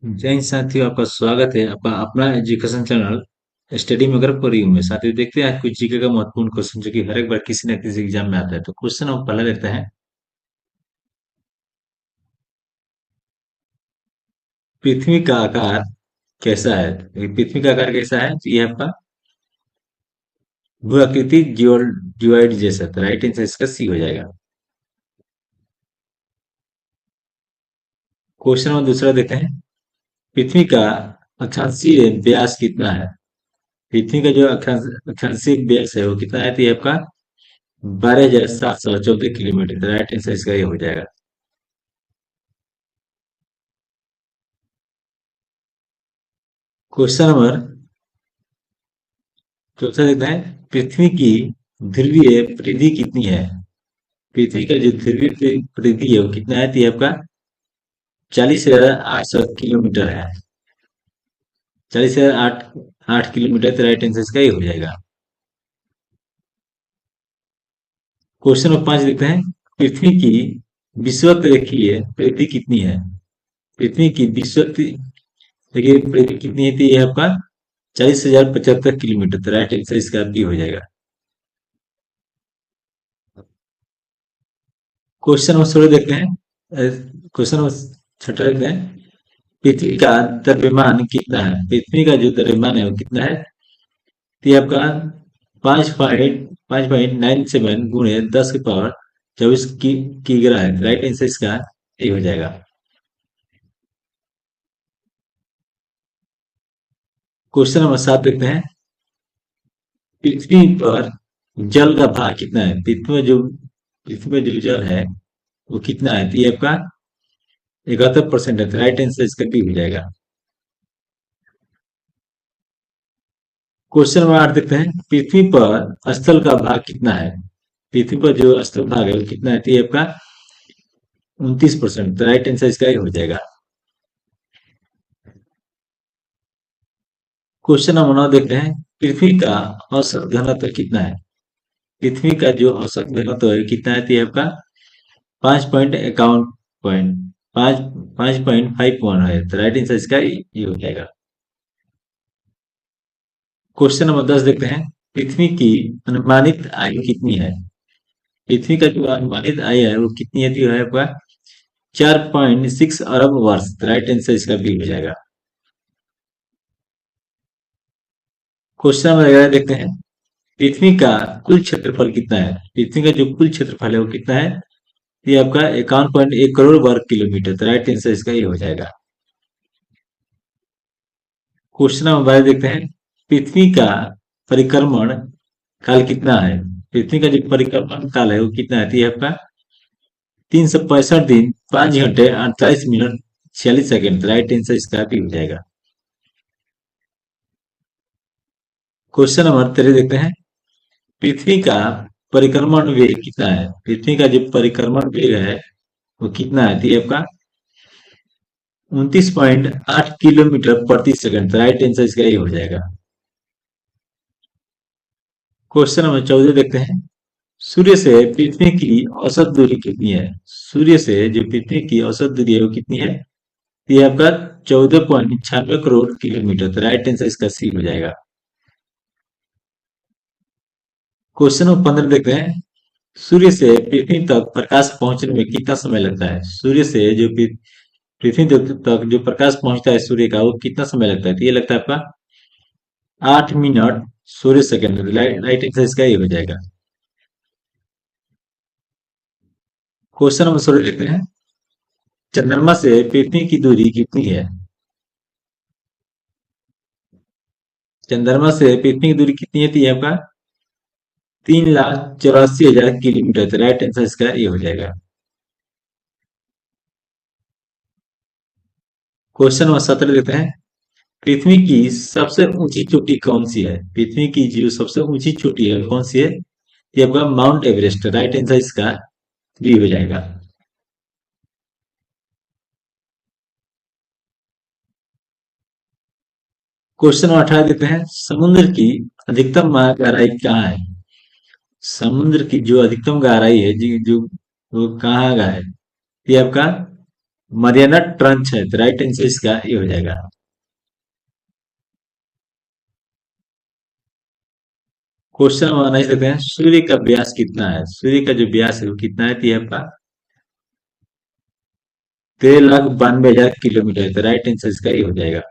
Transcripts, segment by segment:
जय हिंद साथियों, आपका स्वागत है आपका अपना एजुकेशन चैनल स्टडी मगर फॉर यू में। साथियों, देखते हैं आज कुछ जीके का महत्वपूर्ण क्वेश्चन जो कि हर एक बार किसी न किसी एग्जाम में आता है। तो क्वेश्चन हम पहले देखते हैं। पृथ्वी का आकार कैसा है? पृथ्वी का आकार कैसा है? तो ये आपका भूआकृति जियोइड जैसा। तो राइट आंसर इसका सी हो जाएगा। क्वेश्चन नंबर दूसरा देखते हैं। पृथ्वी का अक्षांशीय व्यास कितना है? पृथ्वी का जो अक्षांशीय व्यास है वो कितना है? तो ये आपका 12,714 किलोमीटर। राइट आंसर इसका ये हो जाएगा। क्वेश्चन नंबर चौथा देखते हैं। पृथ्वी की ध्रुवीय परिधि कितनी है? पृथ्वी का जो ध्रुवीय परिधि है वो कितना है? तो ये आपका 40,800 किलोमीटर है। 40,008 किलोमीटर। तो राइट आंसर इसका ये हो जाएगा। क्वेश्चन नंबर 5 देखते हैं। पृथ्वी की विषुवत रेखीय परिधि कितनी है? पृथ्वी की विषुवत रेखीय परिधि कितनी है? तो ये आपका 40,075 किलोमीटर। तो राइट आंसर इसका भी हो जाएगा। क्वेश्चन नंबर 16 देखते हैं। क्वेश्चन नंबर 6 देखते हैं। पृथ्वी का द्रव्यमान कितना है? पृथ्वी का जो द्रव्यमान है वो कितना है? तो ये आपका 5.97 गुणे 10 की पावर 24 की ग्रा है। राइट आंसर इसका ये हो जाएगा। क्वेश्चन नंबर 7 देखते हैं। पृथ्वी पर जल का भार कितना है? पृथ्वी में जो जल है वो कितना है? तो ये आपका 71% है। राइट आंसर इसका भी हो जाएगा। क्वेश्चन नंबर 8 देखते हैं। पृथ्वी पर स्थल का भाग कितना है? पृथ्वी पर जो स्थल भाग है वो कितना है? तो ये आपका 29%। तो राइट आंसर इसका ही हो जाएगा। क्वेश्चन नंबर 9 देखते हैं। पृथ्वी का औसत घनत्व कितना है? पृथ्वी का जो औसत घनत्व है कितना है? तो ये आपका 5.51 है। तो राइट आंसर इसका ये हो जाएगा। क्वेश्चन नंबर 10 देखते हैं। पृथ्वी की अनुमानित आयु कितनी है? पृथ्वी का जो अनुमानित आयु है वो कितनी है? तो ये है आपका 4.6 अरब वर्ष। राइट आंसर इसका बी हो जाएगा। क्वेश्चन नंबर 11 देखते हैं। पृथ्वी का कुल क्षेत्रफल कितना है? पृथ्वी का जो कुल क्षेत्रफल है वो कितना है? ये आपका 51.1 करोड़ वर्ग किलोमीटर। तो राइट आंसर इसका ये हो जाएगा। क्वेश्चन नंबर 12 देखते हैं। पृथ्वी का परिक्रमण काल कितना है? पृथ्वी का जो परिक्रमण काल है वो कितना है? तो ये आपका 365 दिन 5 घंटे 48 मिनट 46 सेकंड। राइट आंसर इसका भी हो जाएगा। क्वेश्चन नंबर 13 देखते हैं। पृथ्वी का परिक्रमण वेग कितना है? पृथ्वी का जो परिक्रमण वेग है वो कितना है? तो ये आपका 29.8 किलोमीटर प्रति सेकंड। राइट आंसर इसका ये हो जाएगा। क्वेश्चन नंबर 14 देखते हैं। सूर्य से पृथ्वी की औसत दूरी कितनी है? सूर्य से जो पृथ्वी की औसत दूरी है वो कितनी है? तो ये आपका 14.96 करोड़ किलोमीटर। तो राइट आंसर इसका सी हो जाएगा। क्वेश्चन नंबर 15 देखते हैं। सूर्य से पृथ्वी तक प्रकाश पहुंचने में कितना समय लगता है? सूर्य से जो पृथ्वी तक जो प्रकाश पहुंचता है सूर्य का वो कितना समय लगता है? तो ये लगता है आपका 8 मिनट 16 सेकंड। राइट आंसर इसका ये हो जाएगा। क्वेश्चन नंबर 16 देखते हैं। चंद्रमा से पृथ्वी की दूरी कितनी है? चंद्रमा से पृथ्वी की दूरी कितनी है? तो ये आपका 3,84,000 किलोमीटर। तो राइट आंसर इसका ये हो जाएगा। क्वेश्चन नंबर 17 देखते हैं। पृथ्वी की सबसे ऊंची चोटी कौन सी है? पृथ्वी की जो सबसे ऊंची चोटी है कौन सी है? ये आपका माउंट एवरेस्ट। राइट आंसर इसका बी हो जाएगा। क्वेश्चन नंबर 18 देते हैं। समुद्र की अधिकतम गहराई कहाँ है? समुद्र की जो अधिकतम गहराई है जो वो कहाँ का है? ये आपका मरियाना ट्रंच है, तो राइट आंसर इसका ये हो जाएगा। क्वेश्चन हम नहीं सकते हैं, सूर्य का व्यास कितना है? सूर्य का जो व्यास है वो कितना है? तो ये आपका 13,92,000 किलोमीटर है, तो राइट आंसर इसका ये हो जाएगा।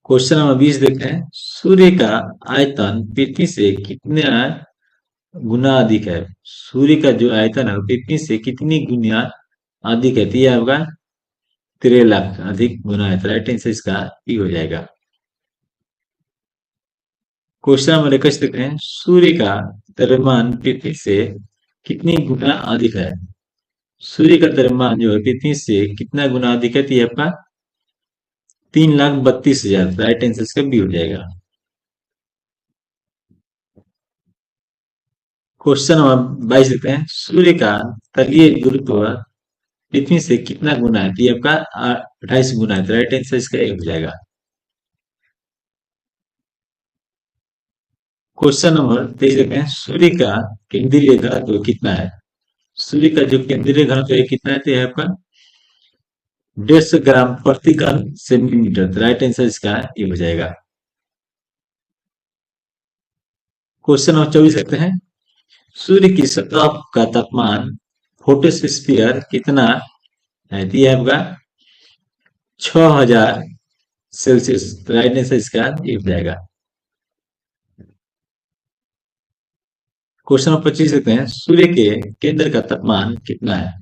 क्वेश्चन नंबर 20 देखते हैं, सूर्य का आयतन पृथ्वी से कितने गुना अधिक है? सूर्य का जो आयतन है वो पृथ्वी से कितनी गुना अधिक है? तो ये आपका 13 लाख अधिक गुना है, तो राइट आंसर इसका ई हो जाएगा। क्वेश्चन नंबर 21 देखते हैं, सूर्य का द्रव्यमान पृथ्वी से कितनी गुना अधिक है? सूर्य का द्रव्यमान जो है पृथ्वी से कितना गुना अधिक है? तो ये आपका 3,32,000, राइट आंसर इसका बी हो जाएगा। क्वेश्चन नंबर 22 देखते हैं, सूर्य का तलीय गुरुत्व पृथ्वी से कितना गुना है? तो ये आपका 28 गुना है, तो राइट आंसर इसका ए हो जाएगा। क्वेश्चन नंबर 23 देखते हैं, सूर्य का केंद्रीय घनत्व कितना है? सूर्य का जो केंद्रीय घनत्व है कितना है? तो ये आपका 150 ग्राम प्रति घन सेंटीमीटर, तो राइट आंसर इसका ये हो जाएगा। क्वेश्चन नंबर 24 देखते हैं, सूर्य की सतह का तापमान फोटोस्फीयर कितना है? तो ये आपका 6,000 सेल्सियस, तो राइट आंसर इसका ये हो जाएगा। क्वेश्चन नंबर 25 देखते हैं, सूर्य के केंद्र का तापमान कितना है?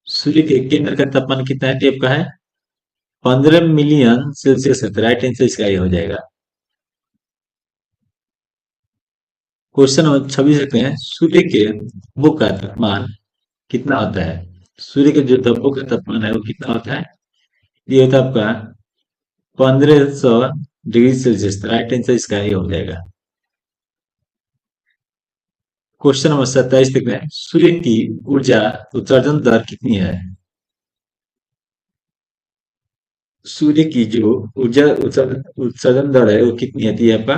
सूर्य के केंद्र का तापमान कितना है? टेप का है 15 मिलियन सेल्सियस है, तो राइट आंसर इसका ये हो जाएगा। क्वेश्चन नंबर 26 देखते हैं, सूर्य के धब्बों का तापमान कितना होता है? सूर्य के जो धब्बों का तापमान है वो कितना होता है? ये होता है आपका 1500 डिग्री सेल्सियस, तो राइट आंसर इसका ये हो जाएगा। क्वेश्चन नंबर 27 देखते हैं, सूर्य की ऊर्जा उत्सर्जन दर कितनी है? सूर्य की जो ऊर्जा उत्सर्जन दर है वो कितनी आती है? आपका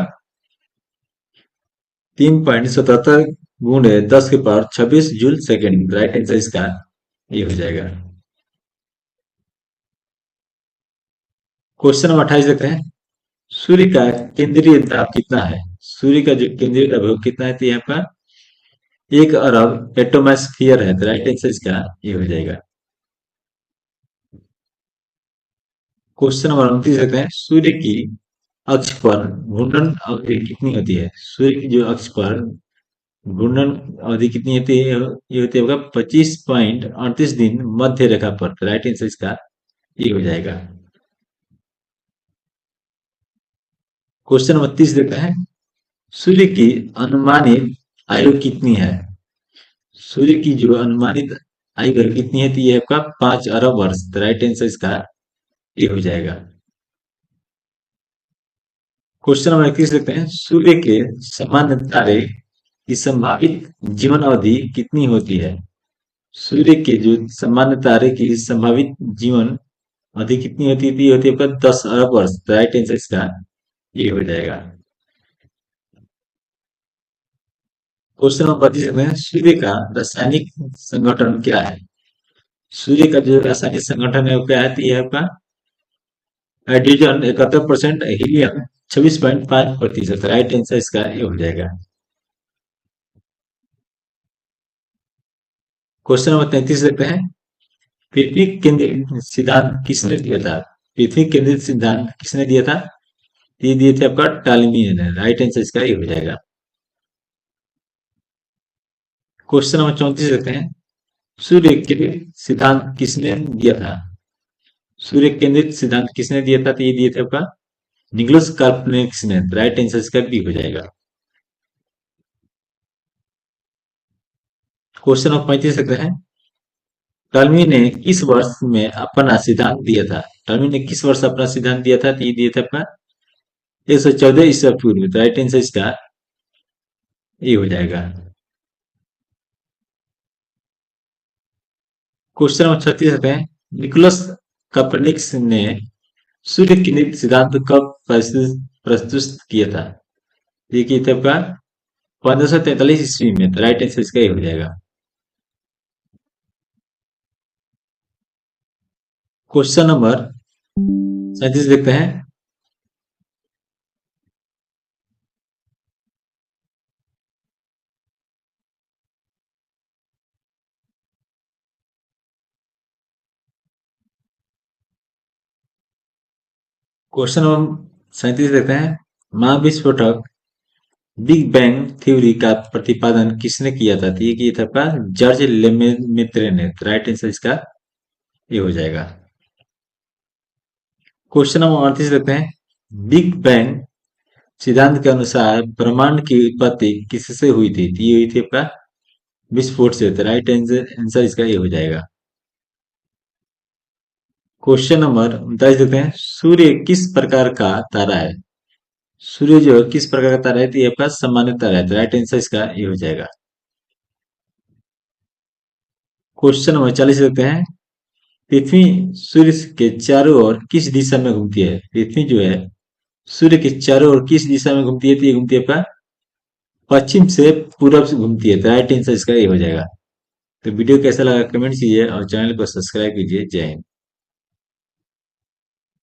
3.77 गुणे 10 की power 26 joule second, right answer इसका ये हो जाएगा। क्वेश्चन नंबर 28 देखते हैं, सूर्य का केंद्रीय दाब कितना है? सूर्य का जो केंद्रीय दाब है वो कितना है? तो ये आपका 1 अरब एटमॉस्फेयर है, तो राइट आंसर इसका ये हो जाएगा। क्वेश्चन नंबर 29 देखते हैं, सूर्य की अक्ष पर घूर्णन अवधि कितनी होती है? सूर्य की जो अक्ष पर घूर्णन अवधि कितनी होती है? ये होती है आपका 25.38 दिन मध्य रेखा पर, तो राइट आंसर इसका ये हो जाएगा। क्वेश्चन नंबर 30 देखते हैं, सूर्य की अनुमानित आयु कितनी है? सूर्य की जो अनुमानित आयु कितनी है? तो ये आपका 5 अरब वर्ष, तो राइट आंसर इसका ये हो जाएगा। क्वेश्चन नंबर 31 देखते हैं, सूर्य के सामान्य तारे की संभावित जीवन अवधि कितनी होती है? सूर्य के जो सामान्य तारे की संभावित जीवन अवधि कितनी होती है? तो ये होती है आपका 10 अरब वर्ष, तो राइट आंसर इसका ये हो जाएगा। क्वेश्चन नंबर 25 देखते हैं, सूर्य का रासायनिक संगठन क्या है? सूर्य का जो रासायनिक संगठन है वो क्या है? तो ये आपका हाइड्रोजन 71%, हीलियम 26.5%, राइट आंसर इसका ये हो जाएगा। क्वेश्चन नंबर 33 देखते हैं, पृथ्वी केंद्रित सिद्धांत किसने दिया था? पृथ्वी केंद्रित सिद्धांत किसने दिया था? ये दिए थे आपका टालमी ने, राइट आंसर इसका ये हो जाएगा। क्वेश्चन नंबर 34 देखते हैं, सूर्य केंद्रित सिद्धांत किसने दिया था? सूर्य केंद्रित सिद्धांत किसने दिया था? तो ये दिए थे आपका निकोलस कोपर्निकस ने, राइट आंसर इसका बी हो जाएगा। क्वेश्चन नंबर 35 देखते हैं, टॉलमी ने किस वर्ष में अपना सिद्धांत दिया था? टॉलमी ने किस वर्ष अपना सिद्धांत दिया था? तो ये दिया था अपना 114 ईसा पूर्व, तो राइट आंसर इसका ये हो जाएगा। क्वेश्चन नंबर 36 है, निकोलस कोपर्निकस ने सूर्य केंद्रित सिद्धांत कब प्रस्तुत किया था? ये किया था आपका 1543 ईस्वी में, तो राइट आंसर इसका ये हो जाएगा। क्वेश्चन नंबर 37 देखते हैं। क्वेश्चन नंबर 37 देखते हैं। महाविस्फोटक बिग बैंग थ्योरी का प्रतिपादन किसने किया था? तो ये किया था आपका जॉर्ज लेमेत्रे ने। राइट आंसर इसका ये हो जाएगा। क्वेश्चन नंबर 38 देखते हैं। बिग बैंग सिद्धांत के अनुसार ब्रह्मांड की उत्पत्ति किससे हुई थी? तो ये हुई थी आपका विस्फोट से। तो राइट आंसर इसका ये हो जाएगा। क्वेश्चन नंबर 39 देखते हैं। सूर्य किस प्रकार का तारा है? सूर्य जो है किस प्रकार का तारा है? तो ये आपका सामान्य तारा है। तो राइट आंसर इसका ये हो जाएगा। क्वेश्चन नंबर 40 देखते हैं। पृथ्वी सूर्य के चारों ओर किस दिशा में घूमती है? पृथ्वी जो है सूर्य के चारों ओर किस दिशा में घूमती है? तो ये घूमती है आपका पश्चिम से पूरब से घूमती है। तो राइट आंसर इसका ये हो जाएगा। तो वीडियो कैसा लगा कमेंट कीजिए और चैनल को सब्सक्राइब कीजिए। जय हिंद।